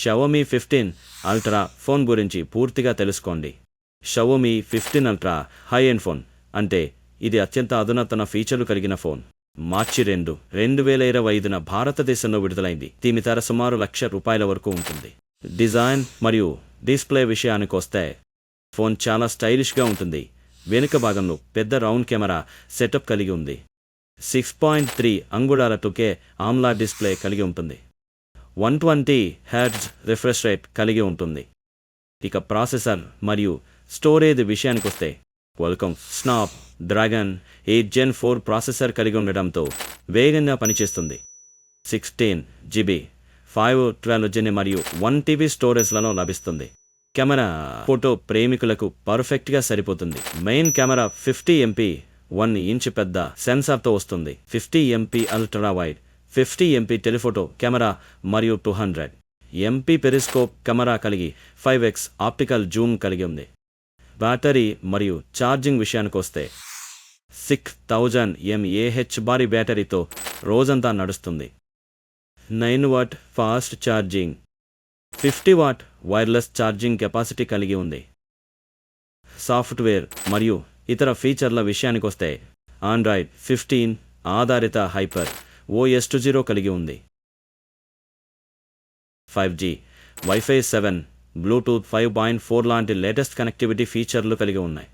Xiaomi 15 ultra phone గురించి పూర్తిగా తెలుసుకోండి. Xiaomi 15 ultra high end phone అంటే ఇది అత్యంత అధునాతన ఫీచర్లు కలిగిన ఫోన్. మార్చి 2, 2025న భారతదేశంలో విడుదలైంది. దీని ధర సుమారు ₹1,00,000 వరకు ఉంటుంది. డిజైన్ మరియు డిస్ప్లే విషయానికొస్తే ఫోన్ చాలా స్టైలిష్గా ఉంటుంది. వెనుక భాగంలో పెద్ద రౌండ్ కెమెరా సెటప్ కలిగి ఉంది. 6.3 అంగుళాల 2K ఆమ్లా డిస్ప్లే కలిగి ఉంటుంది. 120 Hz రిఫ్రెష్ రేట్ కలిగి ఉంటుంది. ఇక ప్రాసెసర్ మరియు స్టోరేజ్ విషయానికొస్తే Qualcomm snap dragon 8 Gen 4 processor కలిగి ఉండడంతో వేగంగా పనిచేస్తుంది. 16GB 512GB మరియు 1TB స్టోరేజ్లలో లభిస్తుంది. కెమెరా ఫోటో ప్రేమికులకు పర్ఫెక్ట్గా సరిపోతుంది. మెయిన్ కెమెరా 50MP 1 ఇంచ్ పెద్ద సెన్సార్తో వస్తుంది. 50MP ultra wide, 50MP telephoto camera మరియు 200MP పెరిస్కోప్ కెమెరా కలిగి 5x ఆప్టికల్ జూమ్ కలిగి ఉంది. బ్యాటరీ మరియు ఛార్జింగ్ విషయానికొస్తే 6000 mAh భారీ బ్యాటరీతో రోజంతా నడుస్తుంది. 9W fast charging, 50W wireless charging capacity కలిగి ఉంది. సాఫ్ట్వేర్ మరియు ఇతర ఫీచర్ల విషయానికొస్తే ఆండ్రాయిడ్ 15 ఆధారిత హైపర్ OS 2.0 కలిగి ఉంది. 5G, Wi-Fi 7, బ్లూటూత్ 5.4 లాంటి లేటెస్ట్ కనెక్టివిటీ ఫీచర్లు కలిగి ఉన్నాయి.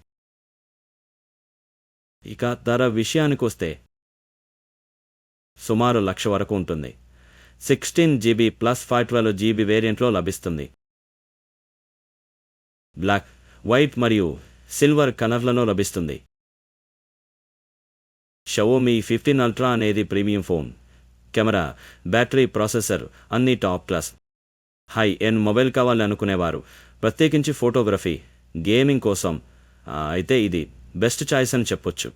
ఇక ధర విషయానికొస్తే సుమారు ₹1,00,000 వరకు ఉంటుంది. 16GB ప్లస్ 512GB వేరియంట్లో లభిస్తుంది. బ్లాక్, వైట్ మరియు సిల్వర్ కలర్లలో లభిస్తుంది. షావోమీ 15 అల్ట్రా అనేది premium phone. Camera, battery, processor అన్నీ top class. High end mobile కావాలి అనుకునేవారు, ప్రత్యేకించి ఫోటోగ్రఫీ, గేమింగ్ కోసం అయితే ఇది బెస్ట్ చాయిస్ అని చెప్పొచ్చు.